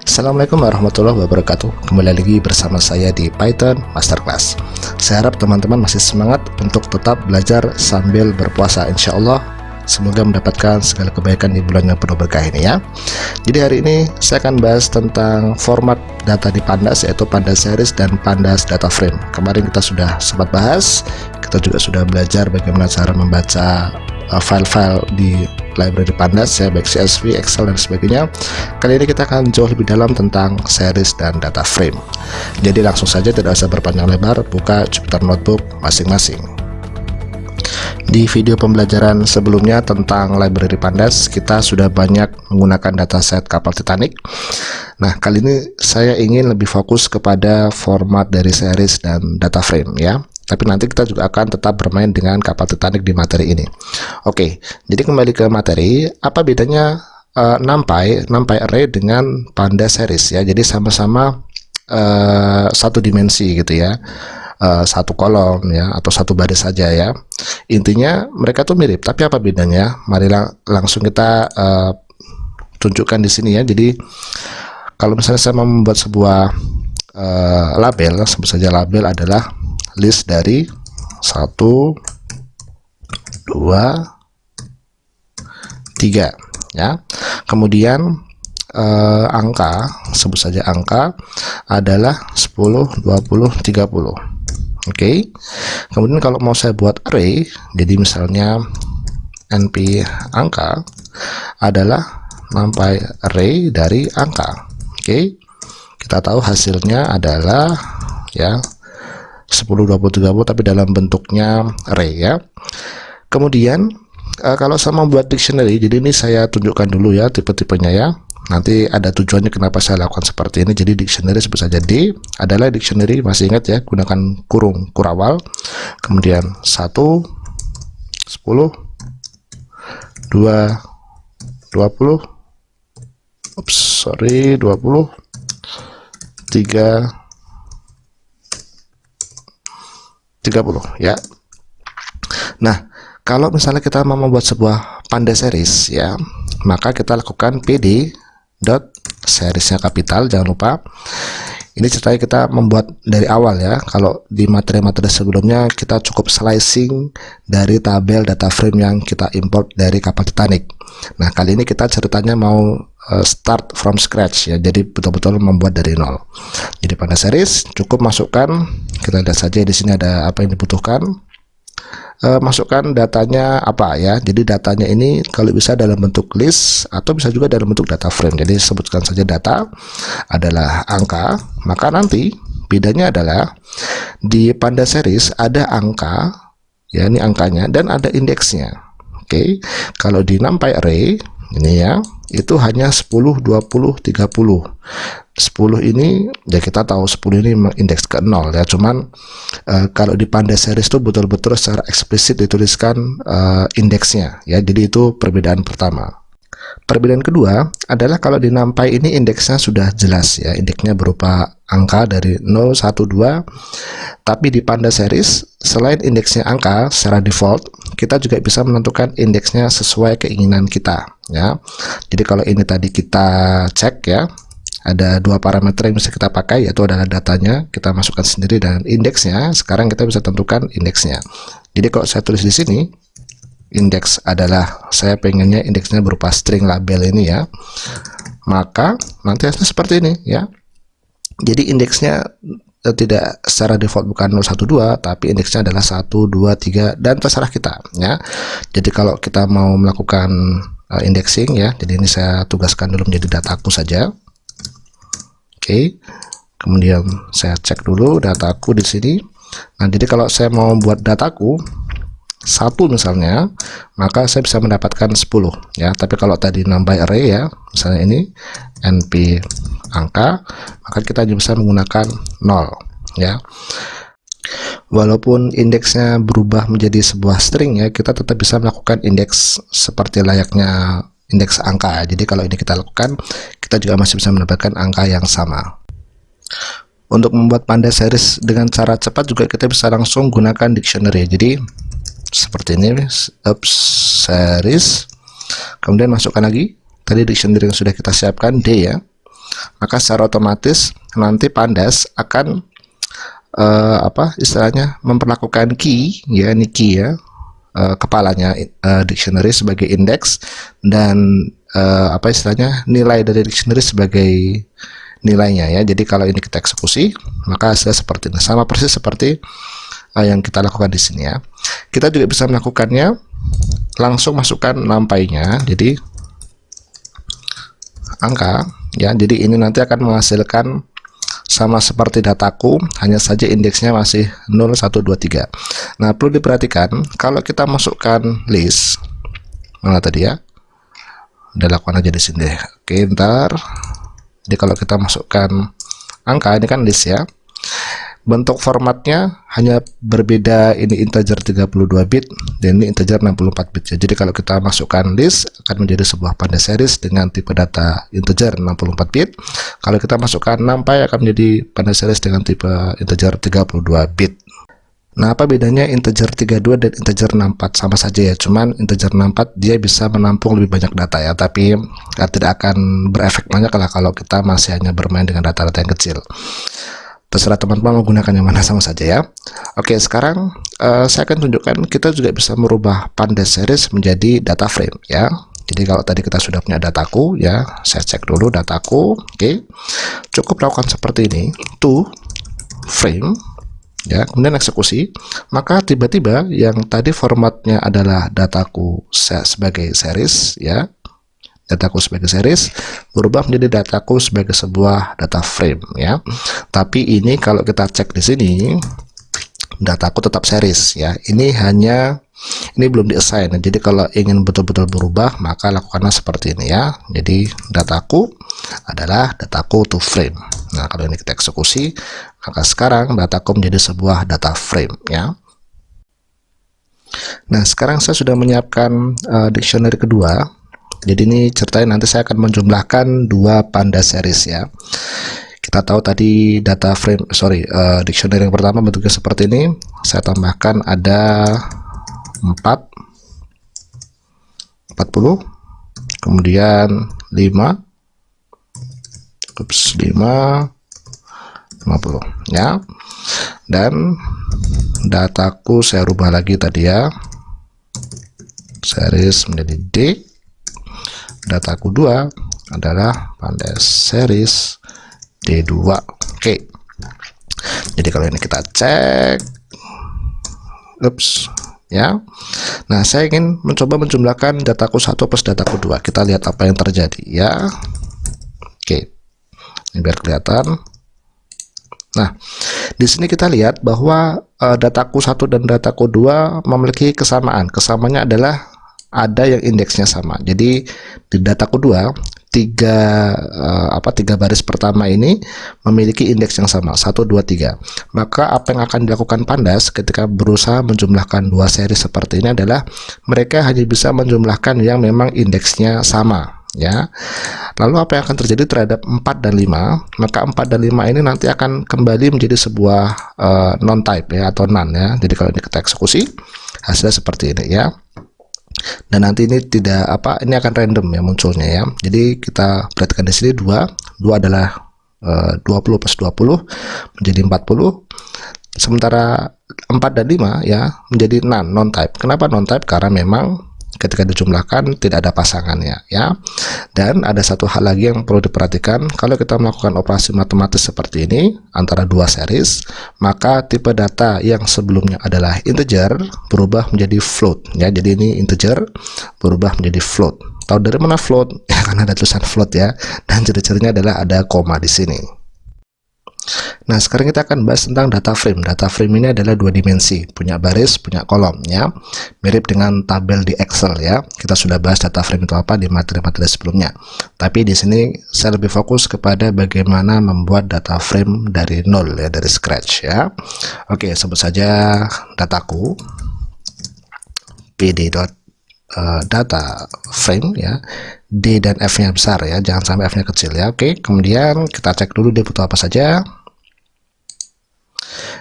Assalamualaikum warahmatullahi wabarakatuh. Kembali lagi bersama saya di Python Masterclass. Saya harap teman-teman masih semangat untuk tetap belajar sambil berpuasa, insya Allah. Semoga mendapatkan segala kebaikan di bulan yang penuh berkah ini ya. Jadi hari ini saya akan bahas tentang format data di Pandas, yaitu Pandas Series dan Pandas Data Frame. Kemarin kita sudah sempat bahas, kita juga sudah belajar bagaimana cara membaca file-file di library Pandas ya, baik CSV, Excel dan sebagainya. Kali ini kita akan jauh lebih dalam tentang series dan data frame. Jadi langsung saja, tidak usah berpanjang lebar, buka Jupyter Notebook masing-masing. Di video pembelajaran sebelumnya tentang library Pandas, kita sudah banyak menggunakan dataset kapal Titanic. Nah, kali ini saya ingin lebih fokus kepada format dari series dan data frame ya. Tapi nanti kita juga akan tetap bermain dengan kapal Titanic di materi ini. Oke, jadi kembali ke materi. Apa bedanya NumPy array dengan Pandas series ya? Jadi sama-sama satu dimensi gitu ya, satu kolom ya, atau satu baris saja ya. Intinya mereka tuh mirip. Tapi apa bedanya? Mari langsung kita tunjukkan di sini ya. Jadi kalau misalnya saya mau membuat sebuah label, sebut saja label adalah list dari 1, 2, 3 ya. Kemudian angka, sebut saja angka adalah 10, 20, 30. Oke. Kemudian kalau mau saya buat array, jadi misalnya np angka adalah NumPy array dari angka. Oke. Kita tahu hasilnya adalah ya 10, 20, 30 tapi dalam bentuknya array ya. Kemudian kalau saya membuat dictionary, jadi ini saya tunjukkan dulu ya tipe-tipenya ya. Nanti ada tujuannya kenapa saya lakukan seperti ini. Jadi dictionary sebut saja D adalah dictionary, masih ingat ya, gunakan kurung kurawal. Kemudian 1, 10, 2, 20, 20, 3, 30 ya. Nah, kalau misalnya kita mau membuat sebuah Pandas series ya, maka kita lakukan pd dot seriesnya kapital, jangan lupa. Ini ceritanya kita membuat dari awal ya. Kalau di materi-materi sebelumnya kita cukup slicing dari tabel data frame yang kita import dari kapal Titanic. Nah, kali ini kita ceritanya mau start from scratch ya. Jadi betul-betul membuat dari nol. Jadi pada series cukup masukkan, kita lihat saja di sini ada apa yang dibutuhkan. Masukkan datanya apa ya. Jadi datanya ini kalau bisa dalam bentuk list atau bisa juga dalam bentuk data frame. Jadi sebutkan saja data adalah angka, maka nanti bedanya adalah di Pandas series ada angka ya, ini angkanya, dan ada indeksnya. Oke. Kalau di NumPy array ini ya, itu hanya 10, 20, 30. 10 ini ya kita tahu 10 ini indeks ke 0 ya. Cuman kalau di Pandas series itu betul-betul secara eksplisit dituliskan indeksnya ya. Jadi itu perbedaan pertama. Perbedaan kedua adalah kalau di NumPy ini indeksnya sudah jelas ya. Indeksnya berupa angka dari 0, 1, 2. Tapi di Pandas series selain indeksnya angka secara default, kita juga bisa menentukan indeksnya sesuai keinginan kita ya. Jadi kalau ini tadi kita cek ya, ada dua parameter yang bisa kita pakai, yaitu adalah datanya kita masukkan sendiri dan indeksnya. Sekarang kita bisa tentukan indeksnya. Jadi kalau saya tulis di sini indeks adalah, saya pengennya indeksnya berupa string label ini ya, maka nanti hasilnya seperti ini ya. Jadi indeksnya tidak secara default bukan 0, 1, 2, tapi indeksnya adalah 1, 2, 3 dan terserah kita ya. Jadi kalau kita mau melakukan indexing ya, jadi ini saya tugaskan dulu menjadi dataku saja. Oke. Kemudian saya cek dulu dataku di sini. Nah, jadi kalau saya mau buat dataku 1 misalnya, maka saya bisa mendapatkan 10 ya. Tapi kalau tadi NumPy array ya, misalnya ini np angka, maka kita bisa menggunakan 0 ya. Walaupun indeksnya berubah menjadi sebuah string ya, kita tetap bisa melakukan indeks seperti layaknya indeks angka. Jadi kalau ini kita lakukan, kita juga masih bisa mendapatkan angka yang sama. Untuk membuat Pandas series dengan cara cepat juga kita bisa langsung gunakan dictionary. Jadi seperti ini, series, kemudian masukkan lagi tadi dictionary yang sudah kita siapkan D ya. maka secara otomatis nanti Pandas akan istilahnya memperlakukan key ya, ini key ya, kepalanya dictionary sebagai indeks, dan istilahnya nilai dari dictionary sebagai nilainya ya. Jadi kalau ini kita eksekusi, maka hasilnya seperti ini, sama persis seperti yang kita lakukan di sini ya. Kita juga bisa melakukannya langsung masukkan numpy-nya, jadi angka ya. Jadi ini nanti akan menghasilkan sama seperti dataku, hanya saja indeksnya masih 0, 1, 2, 3. Nah, perlu diperhatikan kalau kita masukkan list, mana tadi ya, udah lakukan aja di sini deh. Oke, ntar jadi kalau kita masukkan angka, ini kan list ya, bentuk formatnya hanya berbeda, ini integer 32 bit dan ini integer 64 bit ya. Jadi kalau kita masukkan list akan menjadi sebuah Pandas series dengan tipe data integer 64 bit. Kalau kita masukkan numpy akan menjadi Pandas series dengan tipe integer 32 bit. Nah, apa bedanya integer 32 dan integer 64? Sama saja ya, cuman integer 64 dia bisa menampung lebih banyak data ya, tapi tidak akan berefek banyak lah kalau kita masih hanya bermain dengan data-data yang kecil. Terserah teman-teman menggunakan yang mana, sama saja ya. Oke, sekarang saya akan tunjukkan kita juga bisa merubah Pandas series menjadi data frame ya. Jadi kalau tadi kita sudah punya dataku ya, saya cek dulu dataku. Oke, cukup lakukan seperti ini, to frame ya, kemudian eksekusi, maka tiba-tiba yang tadi formatnya adalah dataku sebagai series ya, dataku sebagai series berubah menjadi dataku sebagai sebuah data frame ya. Tapi ini kalau kita cek di sini, dataku tetap series ya. Ini belum diassign. Jadi kalau ingin betul-betul berubah, maka lakukanlah seperti ini ya. Jadi dataku adalah dataku to frame. Nah, kalau ini kita eksekusi, maka sekarang dataku menjadi sebuah data frame ya. Nah, sekarang saya sudah menyiapkan dictionary kedua. Jadi ini ceritanya nanti saya akan menjumlahkan dua Pandas series ya. Kita tahu tadi data frame, dictionary yang pertama bentuknya seperti ini. Saya tambahkan ada 40, kemudian 5, 50 ya. Dan dataku saya rubah lagi tadi ya, series menjadi D. Dataku 2 adalah Pandas series D2. Oke. Jadi kalau ini kita cek, ya. Nah, saya ingin mencoba menjumlahkan dataku 1 plus dataku 2. Kita lihat apa yang terjadi ya. Oke. Ini biar kelihatan. Nah, di sini kita lihat bahwa dataku 1 dan dataku 2 memiliki kesamaan. Kesamaannya adalah ada yang indeksnya sama. Jadi di dataku 2, tiga baris pertama ini memiliki indeks yang sama, 1, 2, 3. Maka apa yang akan dilakukan Pandas ketika berusaha menjumlahkan dua seri seperti ini adalah mereka hanya bisa menjumlahkan yang memang indeksnya sama ya. Lalu apa yang akan terjadi terhadap 4 dan 5? Maka 4 dan 5 ini nanti akan kembali menjadi sebuah non-type ya, atau none ya. Jadi kalau ini kita eksekusi, hasilnya seperti ini ya. Dan nanti ini ini akan random ya munculnya ya. Jadi kita perhatikan di sini 2 adalah 20 plus 20 menjadi 40. Sementara 4 dan 5 ya menjadi non-type. Kenapa non-type? Karena memang ketika dijumlahkan tidak ada pasangannya ya. Dan ada satu hal lagi yang perlu diperhatikan, kalau kita melakukan operasi matematis seperti ini antara dua series, maka tipe data yang sebelumnya adalah integer berubah menjadi float ya. Jadi ini integer berubah menjadi float. Tahu dari mana float? Ya, karena ada tulisan float ya, dan ciri-cirinya adalah ada koma di sini. Nah, sekarang kita akan bahas tentang data frame. Data frame ini adalah dua dimensi, punya baris, punya kolom ya. Mirip dengan tabel di Excel ya. Kita sudah bahas data frame itu apa di materi-materi sebelumnya. Tapi di sini saya lebih fokus kepada bagaimana membuat data frame dari nol ya, dari scratch ya. Oke, sebut saja dataku pd.data frame ya. D dan F-nya besar ya, jangan sampai F-nya kecil ya. Oke, kemudian kita cek dulu dia butuh apa saja.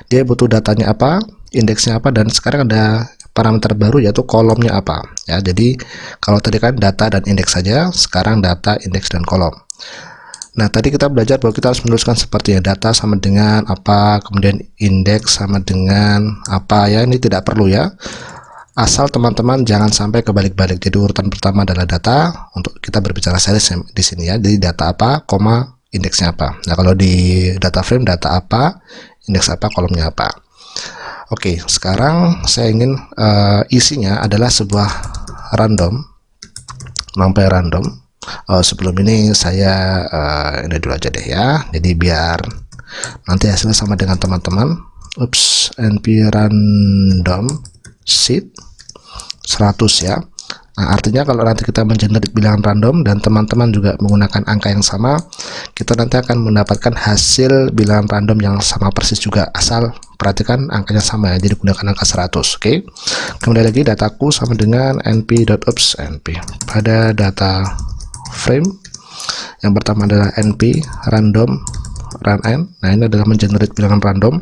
Dia butuh datanya apa, indeksnya apa, dan sekarang ada parameter baru yaitu kolomnya apa ya. Jadi kalau tadi kan data dan indeks saja, sekarang data, indeks, dan kolom. Nah, tadi kita belajar bahwa kita harus menuliskan seperti ya, data sama dengan apa, kemudian indeks sama dengan apa ya, ini tidak perlu ya. Asal teman-teman jangan sampai kebalik-balik. Jadi urutan pertama adalah data, untuk kita berbicara series di sini ya. Jadi data apa, koma, indeksnya apa. Nah, kalau di data frame data apa, indeks apa, kolomnya apa. Oke, sekarang saya ingin isinya adalah sebuah random, sampai random. Sebelum ini saya ini dulu aja deh ya. Jadi biar nanti hasilnya sama dengan teman-teman. np random seed 100 ya. Nah, artinya kalau nanti kita mengenerate bilangan random dan teman-teman juga menggunakan angka yang sama, kita nanti akan mendapatkan hasil bilangan random yang sama persis juga, asal perhatikan angkanya sama ya, jadi gunakan angka 100. Oke. Kemudian lagi dataku sama dengan np pada data frame yang pertama adalah np random run n. Nah, ini adalah mengenerate bilangan random.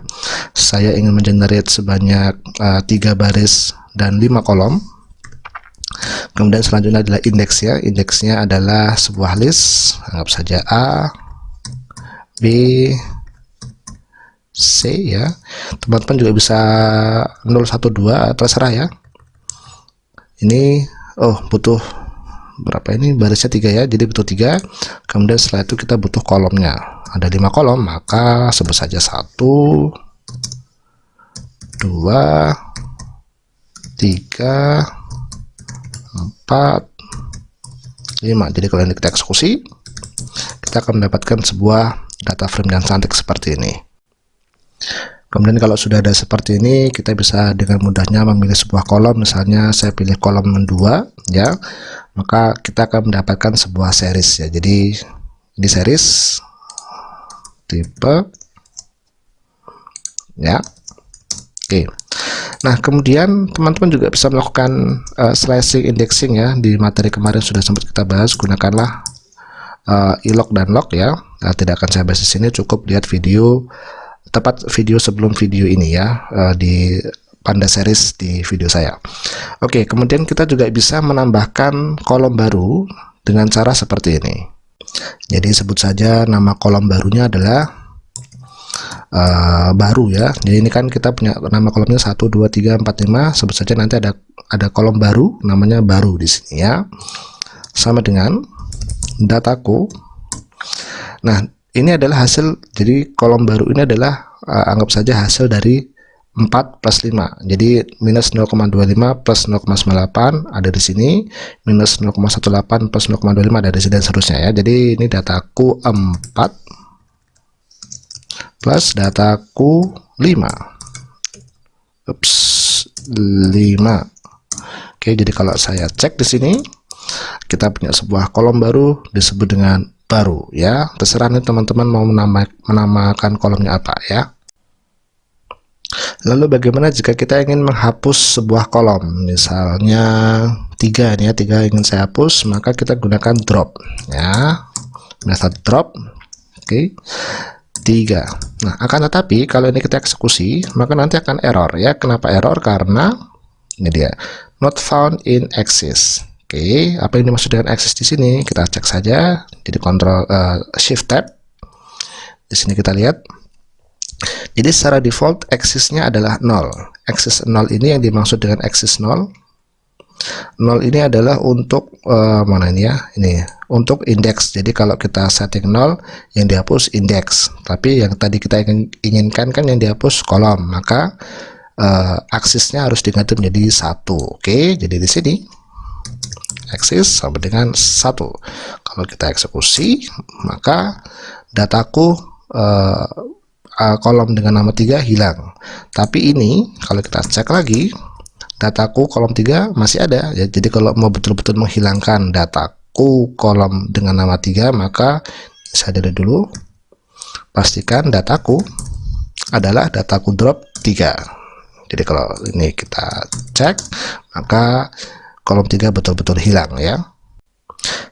Saya ingin mengenerate sebanyak 3 baris dan 5 kolom. Kemudian selanjutnya adalah indeks ya. Indeksnya adalah sebuah list, anggap saja A, B, C ya. Teman-teman juga bisa 012, terserah ya. Ini butuh berapa ini? Barisnya 3 ya. Jadi butuh 3. Kemudian setelah itu kita butuh kolomnya. Ada 5 kolom, maka sebut saja 1, 2, 3, 4, 5. Jadi kalau ini kita eksekusi, kita akan mendapatkan sebuah data frame yang cantik seperti ini. Kemudian kalau sudah ada seperti ini, kita bisa dengan mudahnya memilih sebuah kolom. Misalnya saya pilih kolom 2 ya, maka kita akan mendapatkan sebuah series ya. Jadi ini series tipe ya. Oke. Nah, kemudian teman-teman juga bisa melakukan slicing indexing ya. Di materi kemarin sudah sempat kita bahas, gunakanlah ilog dan log ya. Nah, tidak akan saya bahas di sini, cukup lihat video, tepat video sebelum video ini ya, di Panda Series di video saya. Oke, kemudian kita juga bisa menambahkan kolom baru dengan cara seperti ini. Jadi sebut saja nama kolom barunya adalah baru ya. Jadi ini kan kita punya nama kolomnya 1, 2, 3, 4, 5. Sebut saja nanti ada kolom baru namanya baru di sini ya. Sama dengan dataku. Nah, ini adalah hasil. Jadi kolom baru ini adalah anggap saja hasil dari 4 plus 5. Jadi minus 0,25 plus 0,98 ada di sini, minus 0,18 plus 0,25 ada di sini, dan seterusnya ya. Jadi ini dataku 4 plus dataku 5. 5. Oke, jadi kalau saya cek di sini, kita punya sebuah kolom baru disebut dengan baru ya. Terserah nih teman-teman mau menamakan kolomnya apa ya. Lalu bagaimana jika kita ingin menghapus sebuah kolom? Misalnya 3 nih ya, 3 ingin saya hapus, maka kita gunakan drop ya. Method drop. Oke. 3. Nah, akan tetapi kalau ini kita eksekusi, maka nanti akan error ya. Kenapa error? Karena ini dia, not found in axis. Oke, apa yang dimaksud dengan axis di sini? Kita cek saja. Jadi Ctrl Shift Tab. Di sini kita lihat. Jadi secara default axisnya adalah 0. Axis 0 ini yang dimaksud dengan axis 0. 0 ini adalah untuk mana ini ya? Ini untuk indeks. Jadi kalau kita setting 0, yang dihapus indeks. Tapi yang tadi kita inginkan kan yang dihapus kolom. Maka aksisnya harus diganti menjadi 1. Oke, jadi di sini aksis sama dengan 1. Kalau kita eksekusi, maka dataku kolom dengan nama 3 hilang. Tapi ini kalau kita cek lagi, dataku kolom 3 masih ada ya. Jadi kalau mau betul-betul menghilangkan dataku kolom dengan nama 3, maka saya delete dulu. Pastikan dataku adalah dataku drop 3. Jadi kalau ini kita cek, maka kolom 3 betul-betul hilang ya.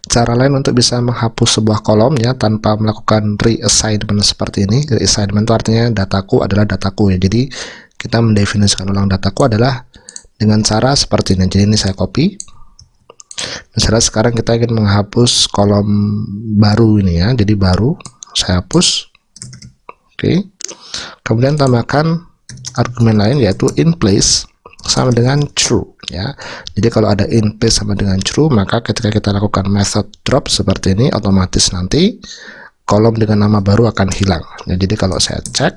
Cara lain untuk bisa menghapus sebuah kolom ya tanpa melakukan reassignment seperti ini. Reassignment itu artinya dataku adalah dataku ya. Jadi kita mendefinisikan ulang dataku adalah dengan cara seperti ini. Jadi ini saya copy. Misalnya sekarang kita ingin menghapus kolom baru ini ya, jadi baru saya hapus. Oke. Kemudian tambahkan argumen lain yaitu in place sama dengan true ya. Jadi kalau ada in place sama dengan true, maka ketika kita lakukan method drop seperti ini, otomatis nanti kolom dengan nama baru akan hilang ya. Jadi kalau saya cek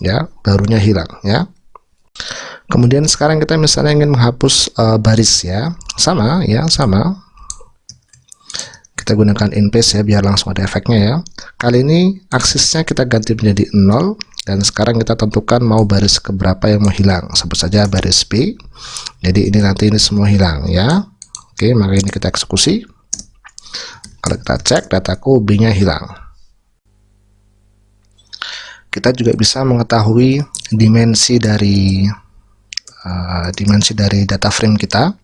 ya, barunya hilang ya. Kemudian sekarang kita misalnya ingin menghapus baris ya, sama ya, sama. Kita gunakan in place ya, biar langsung ada efeknya ya. Kali ini aksisnya kita ganti menjadi 0, dan sekarang kita tentukan mau baris keberapa yang mau hilang. Sebut saja baris B. Jadi ini nanti ini semua hilang ya. Oke, maka ini kita eksekusi. Kalau kita cek, dataku B-nya hilang. Kita juga bisa mengetahui dimensi dari data frame kita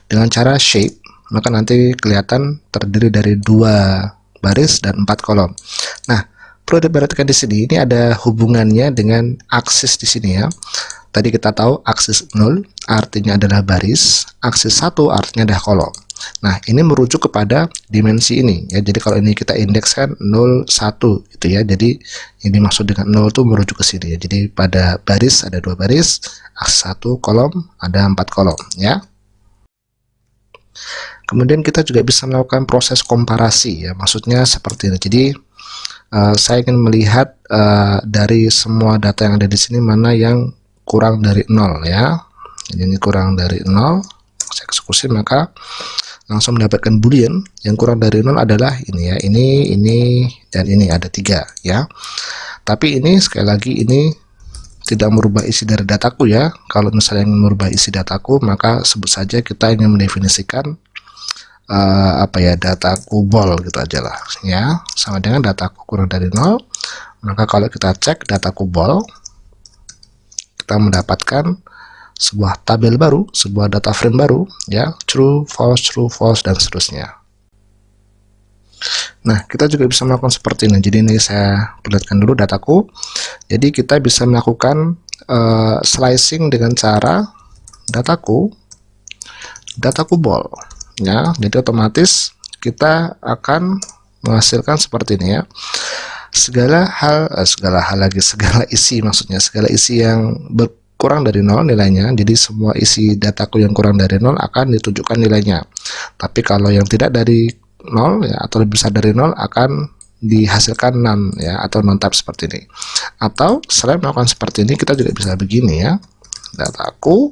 dengan cara shape. Maka nanti kelihatan terdiri dari 2 baris dan 4 kolom. Nah, perlu diperhatikan di sini, ini ada hubungannya dengan aksis di sini ya. Tadi kita tahu aksis 0 artinya adalah baris, aksis 1 artinya adalah kolom. Nah, ini merujuk kepada dimensi ini ya. Jadi kalau ini kita indekskan 0, 1 gitu ya. Jadi ini maksud dengan 0 itu merujuk ke sini ya. Jadi pada baris ada 2 baris, aksis 1 kolom ada 4 kolom ya. Kemudian kita juga bisa melakukan proses komparasi ya, maksudnya seperti ini. Jadi saya ingin melihat dari semua data yang ada di sini mana yang kurang dari 0 ya. Jadi ini kurang dari 0, saya eksekusi, maka langsung mendapatkan boolean yang kurang dari 0 adalah ini ya, ini, dan ini ada 3 ya. Tapi ini sekali lagi ini tidak merubah isi dari dataku ya. Kalau misalnya ingin merubah isi dataku, maka sebut saja kita ingin mendefinisikan dataku bol gitu aja lah ya, sama dengan dataku kurang dari 0. Maka kalau kita cek dataku bol, kita mendapatkan sebuah tabel baru, sebuah data frame baru ya, true, false, dan seterusnya. Nah, kita juga bisa melakukan seperti ini. Jadi ini saya perlihatkan dulu dataku. Jadi kita bisa melakukan slicing dengan cara dataku bol ya. Jadi otomatis kita akan menghasilkan seperti ini ya. Segala isi yang kurang dari 0 nilainya. Jadi semua isi dataku yang kurang dari 0 akan ditunjukkan nilainya. Tapi kalau yang tidak dari 0 ya, atau lebih besar dari 0, akan dihasilkan none ya, atau non type seperti ini. Atau selain melakukan seperti ini, kita juga bisa begini ya. Dataku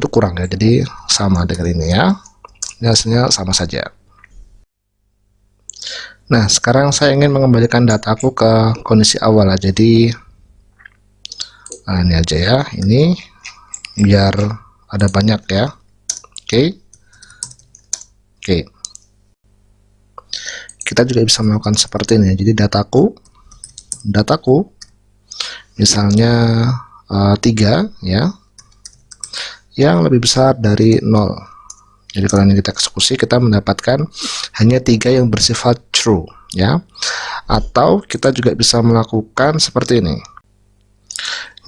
itu kurang ya, jadi sama dengan ini ya. Ini hasilnya sama saja. Nah, sekarang saya ingin mengembalikan dataku ke kondisi awal lah. Jadi ini aja ya, ini biar ada banyak ya. Oke. Kita juga bisa melakukan seperti ini. Jadi dataku misalnya 3 ya, yang lebih besar dari 0. Jadi kalau ini kita eksekusi, kita mendapatkan hanya 3 yang bersifat true ya. Atau kita juga bisa melakukan seperti ini.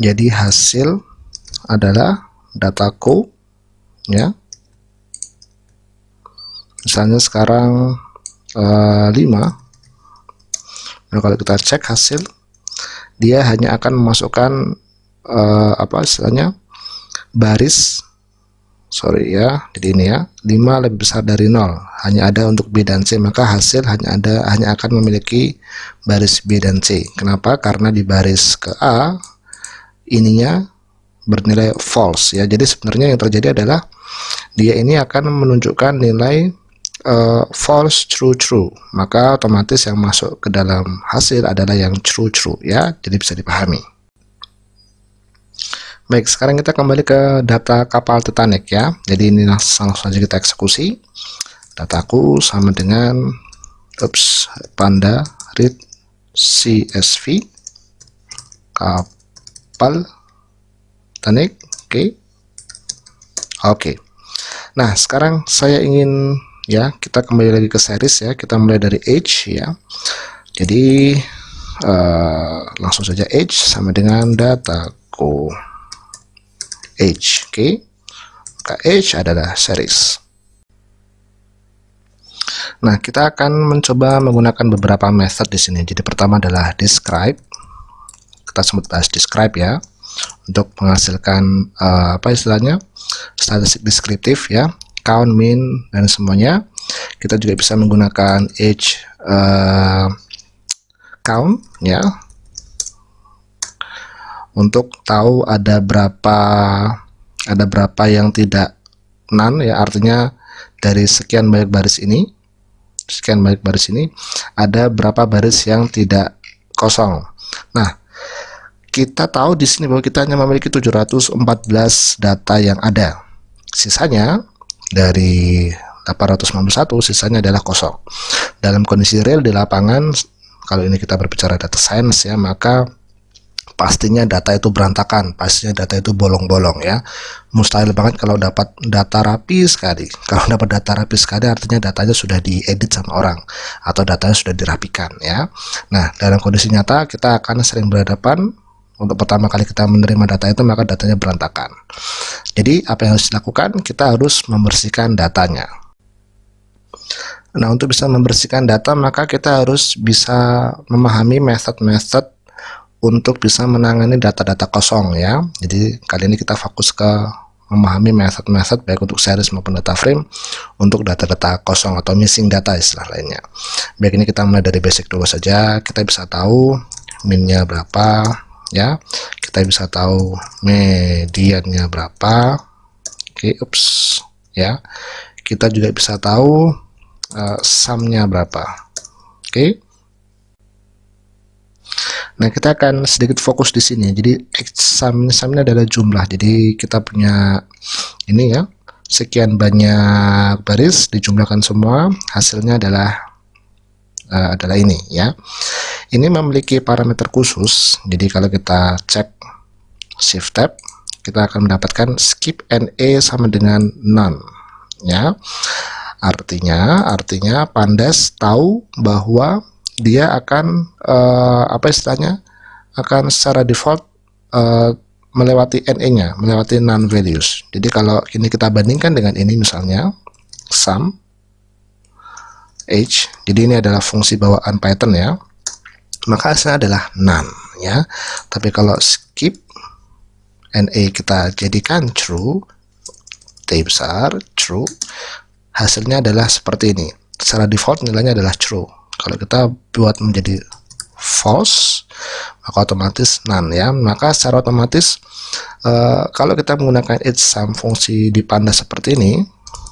Jadi hasil adalah dataku ya, misalnya sekarang 5. Nah, kalau kita cek hasil, dia hanya akan memasukkan istilahnya baris, jadi ini ya, 5 lebih besar dari 0, hanya ada untuk B dan C, maka hasil hanya akan memiliki baris B dan C. Kenapa? Karena di baris ke A ininya bernilai false ya. Jadi sebenarnya yang terjadi adalah dia ini akan menunjukkan nilai false, true, maka otomatis yang masuk ke dalam hasil adalah yang true ya. Jadi bisa dipahami. Baik, sekarang kita kembali ke data kapal Titanic ya. Jadi ini langsung saja kita eksekusi. Dataku sama dengan panda read CSV kapal Titanic. Oke. Nah, sekarang saya ingin ya, kita kembali lagi ke series ya. Kita mulai dari age ya. Jadi langsung saja age sama dengan dataku age. maka age adalah series. Nah, kita akan mencoba menggunakan beberapa method di sini. Jadi pertama adalah describe. Kita sebut bahas describe ya, untuk menghasilkan apa istilahnya, statistik deskriptif ya, count, min, dan semuanya. Kita juga bisa menggunakan age count ya, untuk tahu ada berapa yang tidak none ya, artinya dari sekian banyak baris ini, ada berapa baris yang tidak kosong. Nah, kita tahu di sini bahwa kita hanya memiliki 714 data yang ada. Sisanya dari 891, sisanya adalah kosong. Dalam kondisi real di lapangan, kalau ini kita berbicara data science ya, maka pastinya data itu berantakan, pastinya data itu bolong-bolong ya. Mustahil banget kalau dapat data rapi sekali. Kalau dapat data rapi sekali artinya datanya sudah diedit sama orang atau datanya sudah dirapikan ya. Nah, dalam kondisi nyata kita akan sering berhadapan, untuk pertama kali kita menerima data itu maka datanya berantakan. Jadi apa yang harus dilakukan? Kita harus membersihkan datanya. Nah, untuk bisa membersihkan data maka kita harus bisa memahami method-method untuk bisa menangani data-data kosong ya. Jadi kali ini kita fokus ke memahami method-method baik untuk series maupun data frame untuk data-data kosong atau missing data istilah lainnya. Baik, ini kita mulai dari basic dulu saja. Kita bisa tahu minnya berapa ya. Kita bisa tahu mediannya berapa. Oke, ya. Kita juga bisa tahu sum-nya berapa. Oke. Nah, kita akan sedikit fokus di sini. Jadi sum-nya adalah jumlah. Jadi kita punya ini ya, sekian banyak baris dijumlahkan semua, hasilnya adalah ini ya. Ini memiliki parameter khusus. Jadi kalau kita cek shift tab, kita akan mendapatkan skip NA sama dengan none ya. Artinya Pandas tahu bahwa dia akan apa istilahnya, akan secara default melewati NA-nya, melewati non values. Jadi kalau ini kita bandingkan dengan ini misalnya sum age, jadi ini adalah fungsi bawaan Python ya, maka hasilnya adalah none ya. Tapi kalau skip NA kita jadikan true, T besar true, hasilnya adalah seperti ini. Secara default nilainya adalah true. Kalau kita buat menjadi false, maka otomatis none ya. Maka secara otomatis kalau kita menggunakan age sum fungsi di Pandas seperti ini,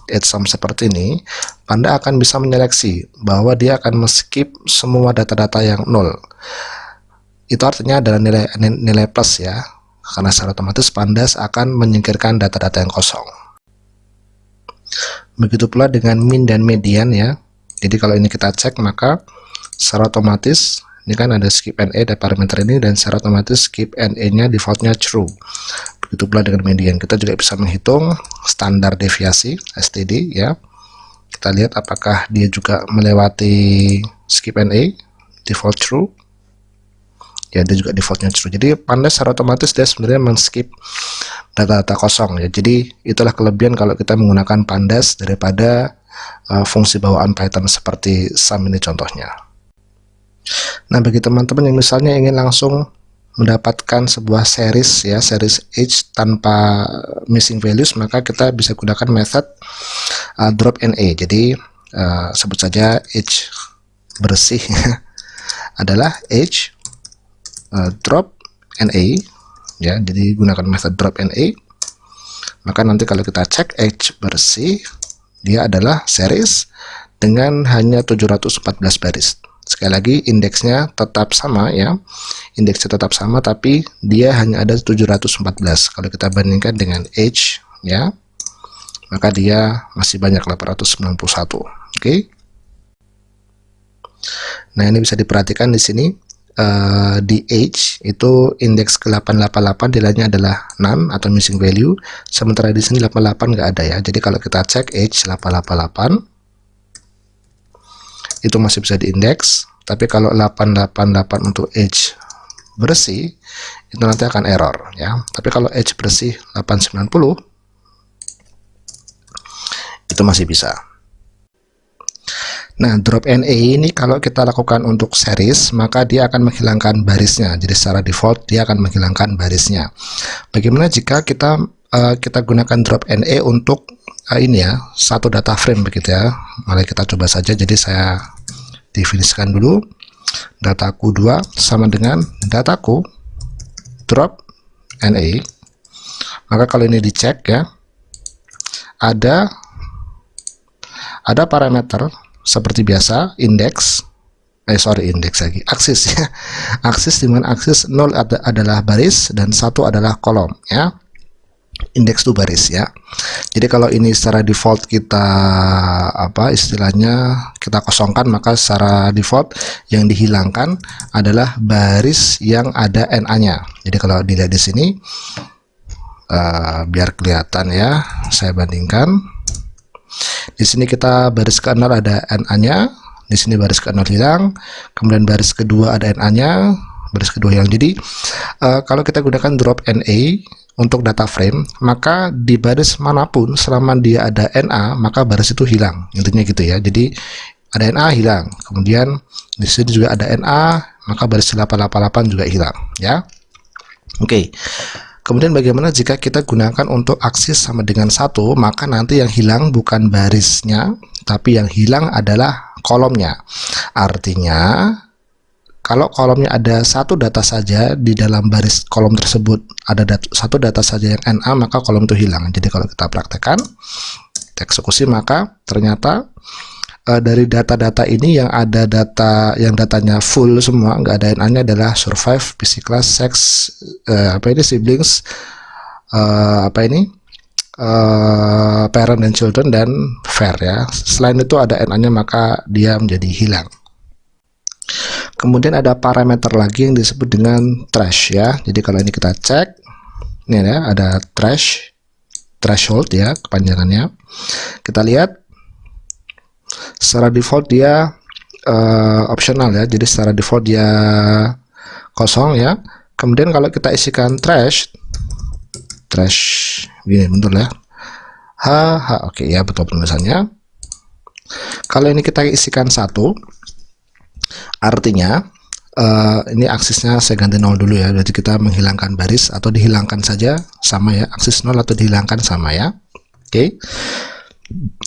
age sum seperti ini, Panda akan bisa menyeleksi bahwa dia akan men-skip semua data-data yang nol. Itu artinya adalah nilai plus ya, karena secara otomatis Pandas akan menyingkirkan data-data yang kosong. Begitu pula dengan min dan median ya. Jadi kalau ini kita cek maka secara otomatis ini kan ada skip NA dan parameter ini, dan secara otomatis skip NA-nya defaultnya true. Begitu pula dengan median. Kita juga bisa menghitung standar deviasi STD ya. Kita lihat apakah dia juga melewati skip NA default true. Ya, dia juga defaultnya true. Jadi Pandas secara otomatis dia sebenarnya men-skip data-data kosong ya. Jadi itulah kelebihan kalau kita menggunakan Pandas daripada fungsi bawaan Python seperti sum ini contohnya. Nah, bagi teman-teman yang misalnya ingin langsung mendapatkan sebuah series ya, series age tanpa missing values, maka kita bisa gunakan method drop NA. Jadi sebut saja age bersih adalah age drop NA ya. Jadi gunakan method drop NA, maka nanti kalau kita cek age bersih, dia adalah series dengan hanya 714 baris. Sekali lagi indeksnya tetap sama ya, indeksnya tetap sama, tapi dia hanya ada 714. Kalau kita bandingkan dengan age ya, maka dia masih banyak 891. Oke. Nah, ini bisa diperhatikan di sini. Di age itu indeks ke 888 nilainya adalah none atau missing value, sementara di sini 88 nggak ada ya. Jadi kalau kita cek age 888 itu masih bisa diindeks, tapi kalau 888 untuk age bersih itu nanti akan error ya. Tapi kalau age bersih 890 itu masih bisa. Nah, drop NA ini kalau kita lakukan untuk series, maka dia akan menghilangkan barisnya. Jadi secara default dia akan menghilangkan barisnya. Bagaimana jika kita gunakan drop NA untuk ini ya, satu data frame begitu ya. Mari kita coba saja. Jadi saya definisikan dulu, dataku 2 sama dengan dataku drop NA. Maka kalau ini dicek ya, ada parameter seperti biasa, indeks lagi, aksis ya. Aksis, dimana aksis 0 adalah baris dan 1 adalah kolom ya. Indeks itu baris ya. Jadi kalau ini secara default kita istilahnya kita kosongkan, maka secara default yang dihilangkan adalah baris yang ada NA-nya. Jadi kalau dilihat di sini, biar kelihatan ya, saya bandingkan. Di sini kita baris ke-0 ada NA-nya, di sini baris ke-0 hilang, kemudian baris kedua ada NA-nya, baris kedua hilang. Jadi kalau kita gunakan drop NA untuk data frame, maka di baris manapun selama dia ada NA, maka baris itu hilang. Intinya gitu ya. Jadi ada NA hilang, kemudian di sini juga ada NA, maka baris 888 juga hilang ya. Oke. Kemudian bagaimana jika kita gunakan untuk aksis sama dengan 1, maka nanti yang hilang bukan barisnya, tapi yang hilang adalah kolomnya. Artinya, kalau kolomnya ada satu data saja, di dalam baris kolom tersebut ada satu data saja yang NA, maka kolom itu hilang. Jadi kalau kita praktekkan, kita eksekusi, maka ternyata dari data-data ini yang ada datanya full semua, nggak ada NA-nya, adalah survive, PC class, sex, siblings, parent and children, dan fair ya. Selain itu ada NA-nya, maka dia menjadi hilang. Kemudian ada parameter lagi yang disebut dengan trash ya. Jadi kalau ini kita cek, ini ya, ada threshold ya kepanjangannya. Kita lihat secara default dia optional ya. Jadi secara default dia kosong ya. Kemudian kalau kita isikan trash gini, bentar ya. Oke ya, betul penulisannya. Kalau ini kita isikan 1, artinya ini aksisnya saya ganti 0 dulu ya. Jadi kita menghilangkan baris atau dihilangkan saja sama ya. Aksis 0 atau dihilangkan sama ya. Oke.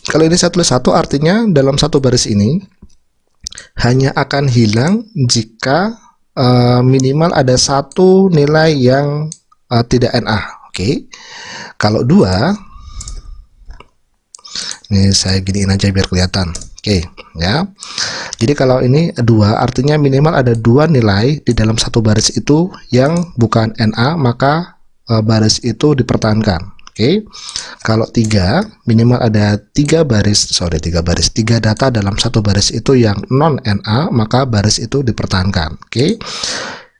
Kalau ini saya tulis 1, artinya dalam satu baris ini hanya akan hilang jika minimal ada satu nilai yang tidak NA. Oke. Kalau 2, ini saya giniin aja biar kelihatan. Oke ya. Jadi kalau ini 2, artinya minimal ada 2 nilai di dalam satu baris itu yang bukan NA, maka baris itu dipertahankan. Oke. Kalau 3, minimal ada 3 data dalam satu baris itu yang non NA, maka baris itu dipertahankan. Oke.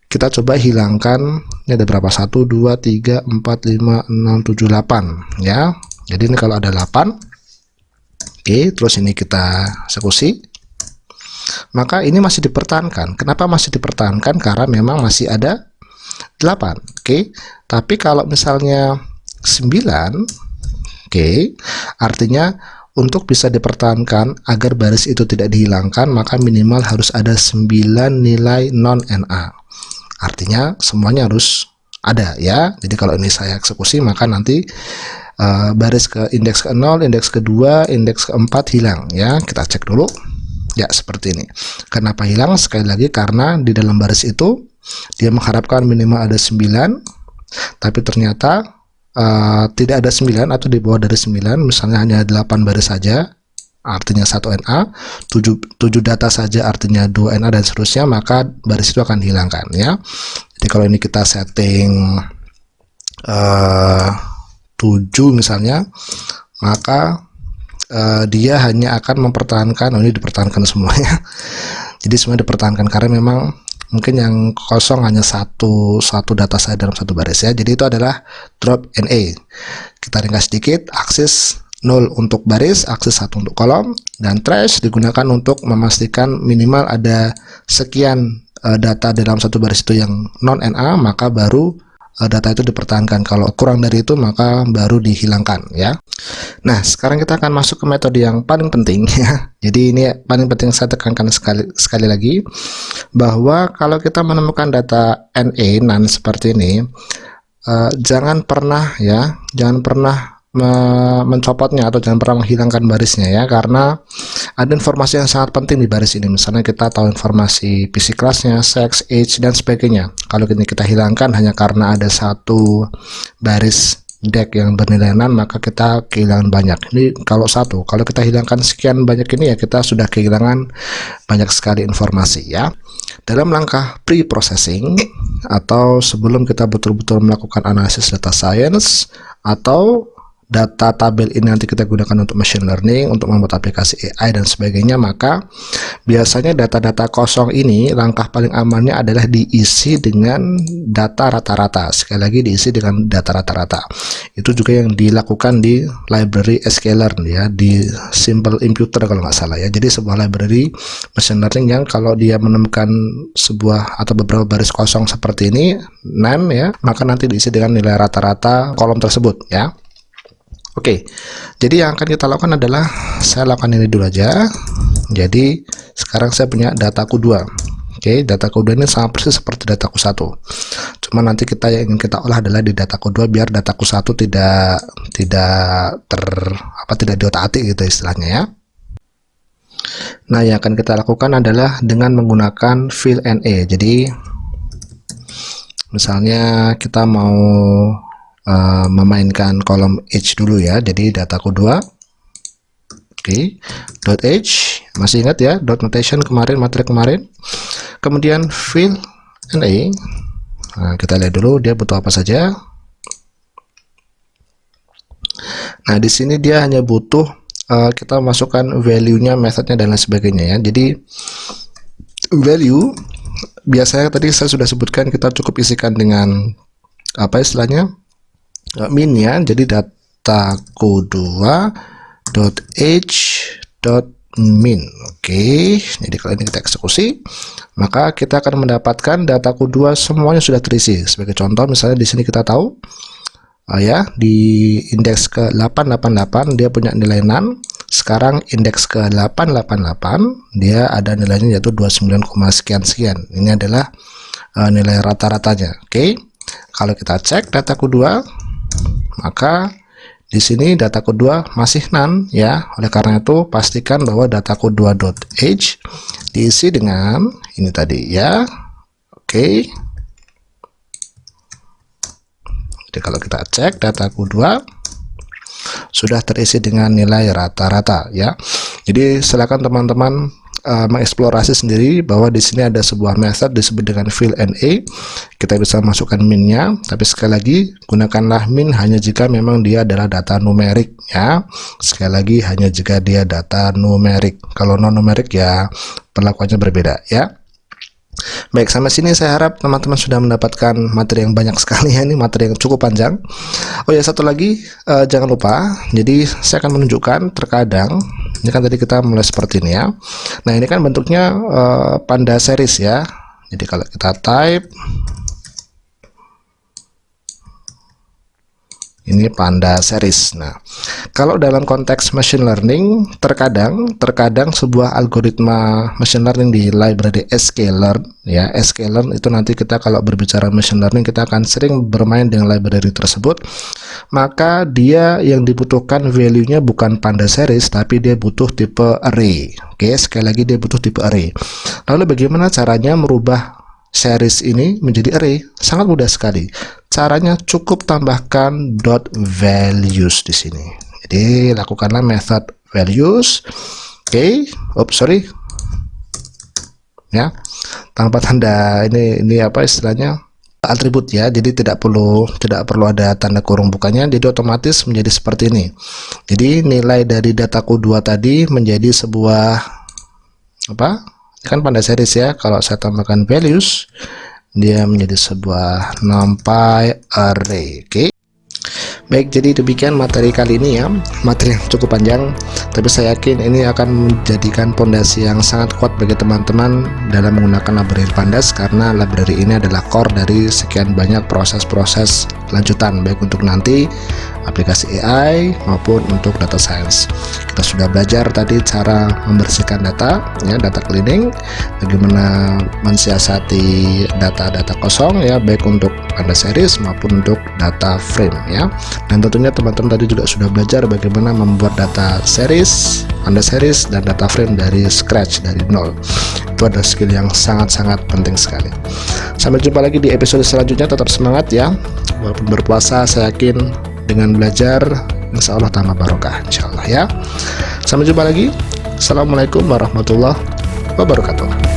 Kita coba hilangkan, ini ada berapa? 1, 2, 3, 4, 5, 6, 7, 8 ya. Jadi ini kalau ada 8, oke, terus ini kita eksekusi, maka ini masih dipertahankan. Kenapa masih dipertahankan? Karena memang masih ada 8. Oke. Tapi kalau misalnya 9, oke, artinya untuk bisa dipertahankan agar baris itu tidak dihilangkan, maka minimal harus ada 9 nilai non NA. Artinya semuanya harus ada ya. Jadi kalau ini saya eksekusi, maka nanti baris ke indeks ke-0, indeks ke-2, indeks ke-4 hilang ya. Kita cek dulu ya, seperti ini. Kenapa hilang? Sekali lagi karena di dalam baris itu dia mengharapkan minimal ada 9, tapi ternyata tidak ada 9 atau di bawah dari 9, misalnya hanya 8 baris saja, artinya 1 NA, 7 data saja artinya 2 NA, dan seterusnya, maka baris itu akan dihilangkan ya. Jadi kalau ini kita setting 7 misalnya, maka dia hanya akan mempertahankan, ini dipertahankan semuanya. Jadi semuanya dipertahankan karena memang mungkin yang kosong hanya satu data saya dalam satu baris ya. Jadi itu adalah drop NA. Kita ringkas sedikit, aksis 0 untuk baris, aksis 1 untuk kolom, dan trash digunakan untuk memastikan minimal ada sekian data dalam satu baris itu yang non NA, maka baru data itu dipertahankan. Kalau kurang dari itu maka baru dihilangkan ya. Nah, sekarang kita akan masuk ke metode yang paling penting ya. Jadi ini paling penting saya tekankan sekali lagi bahwa kalau kita menemukan data NA non seperti ini, jangan pernah mencopotnya atau jangan pernah menghilangkan barisnya ya, karena ada informasi yang sangat penting di baris ini. Misalnya kita tahu informasi fisik kelasnya, sex, age, dan sebagainya. Kalau ini kita hilangkan hanya karena ada satu baris deck yang bernilai nan, maka kita kehilangan banyak. Ini kalau satu, kalau kita hilangkan sekian banyak ini ya kita sudah kehilangan banyak sekali informasi ya. Dalam langkah pre-processing atau sebelum kita betul-betul melakukan analisis data science atau data tabel ini nanti kita gunakan untuk machine learning, untuk membuat aplikasi AI dan sebagainya, maka biasanya data-data kosong ini langkah paling amannya adalah diisi dengan data rata-rata. Sekali lagi diisi dengan data rata-rata. Itu juga yang dilakukan di library sklearn ya, di Simple Imputer kalau nggak salah ya. Jadi sebuah library machine learning yang kalau dia menemukan sebuah atau beberapa baris kosong seperti ini nan ya, maka nanti diisi dengan nilai rata-rata kolom tersebut ya. Oke, jadi yang akan kita lakukan adalah saya lakukan ini dulu aja. Jadi sekarang saya punya dataku 2. Oke, dataku 2 ini sama persis seperti dataku 1. Cuma nanti yang ingin kita olah adalah di dataku 2 biar dataku 1 tidak diotak-atik gitu istilahnya ya. Nah, yang akan kita lakukan adalah dengan menggunakan fill NA. Jadi misalnya kita mau memainkan kolom age dulu ya. Jadi dataku 2. Oke, dot age, masih ingat ya dot notation materi kemarin. Kemudian fill NA. Nah, kita lihat dulu dia butuh apa saja. Nah, di sini dia hanya butuh kita masukkan value-nya, methodnya dan lain sebagainya ya. Jadi value biasanya tadi saya sudah sebutkan, kita cukup isikan dengan apa istilahnya, min ya. Jadi dataku 2.age.min. Oke, jadi kalau ini kita eksekusi, maka kita akan mendapatkan dataku 2 semuanya sudah terisi. Sebagai contoh misalnya di sini kita tahu ya, di indeks ke 888 dia punya nilai nan. Sekarang indeks ke 888 dia ada nilainya yaitu 29, sekian. Ini adalah nilai rata-ratanya. Oke, kalau kita cek dataku 2, maka di sini dataku 2 masih none ya. Oleh karena itu pastikan bahwa dataku 2.age diisi dengan ini tadi ya. Oke. Jadi kalau kita cek dataku 2 sudah terisi dengan nilai rata-rata ya. Jadi silakan teman-teman mengeksplorasi sendiri bahwa di sini ada sebuah method disebut dengan fill NA. Kita bisa masukkan min-nya, tapi sekali lagi gunakanlah min hanya jika memang dia adalah data numerik ya. Sekali lagi hanya jika dia data numerik. Kalau non numerik ya perlakuannya berbeda ya. Baik, sampai sini saya harap teman-teman sudah mendapatkan materi yang banyak sekali ya, ini materi yang cukup panjang. Oh ya, satu lagi jangan lupa, jadi saya akan menunjukkan terkadang, ini kan tadi kita mulai seperti ini ya. Nah, ini kan bentuknya panda series ya. Jadi kalau kita type ini panda series. Nah, kalau dalam konteks machine learning terkadang sebuah algoritma machine learning di library sklearn ya, sklearn itu nanti kita kalau berbicara machine learning kita akan sering bermain dengan library tersebut. Maka dia yang dibutuhkan value-nya bukan panda series tapi dia butuh tipe array. Oke, sekali lagi dia butuh tipe array. Lalu bagaimana caranya merubah series ini menjadi array? Sangat mudah sekali. Caranya cukup tambahkan dot values di sini. Jadi lakukanlah method values. Oke, sorry. Ya. Tanpa tanda ini apa istilahnya? Atribut ya. Jadi tidak perlu ada tanda kurung bukannya. Jadi otomatis menjadi seperti ini. Jadi nilai dari dataku 2 tadi menjadi sebuah apa? Kan panda series ya. Kalau saya tambahkan values, dia menjadi sebuah numpy array. Oke. Baik, jadi demikian materi kali ini ya, materi yang cukup panjang, tapi saya yakin ini akan menjadikan fondasi yang sangat kuat bagi teman-teman dalam menggunakan library Pandas, karena library ini adalah core dari sekian banyak proses-proses lanjutan, baik untuk nanti aplikasi AI maupun untuk data science. Kita sudah belajar tadi cara membersihkan data, ya, data cleaning, bagaimana mensiasati data-data kosong, ya, baik untuk Pandas series maupun untuk data frame, ya. Dan tentunya teman-teman tadi juga sudah belajar bagaimana membuat data series, Pandas series, dan data frame dari scratch, dari nol. Itu adalah skill yang sangat-sangat penting sekali. Sampai jumpa lagi di episode selanjutnya. Tetap semangat ya, walaupun berpuasa saya yakin dengan belajar insya Allah tambah barokah insya Allah ya. Sampai jumpa lagi. Assalamualaikum warahmatullahi wabarakatuh.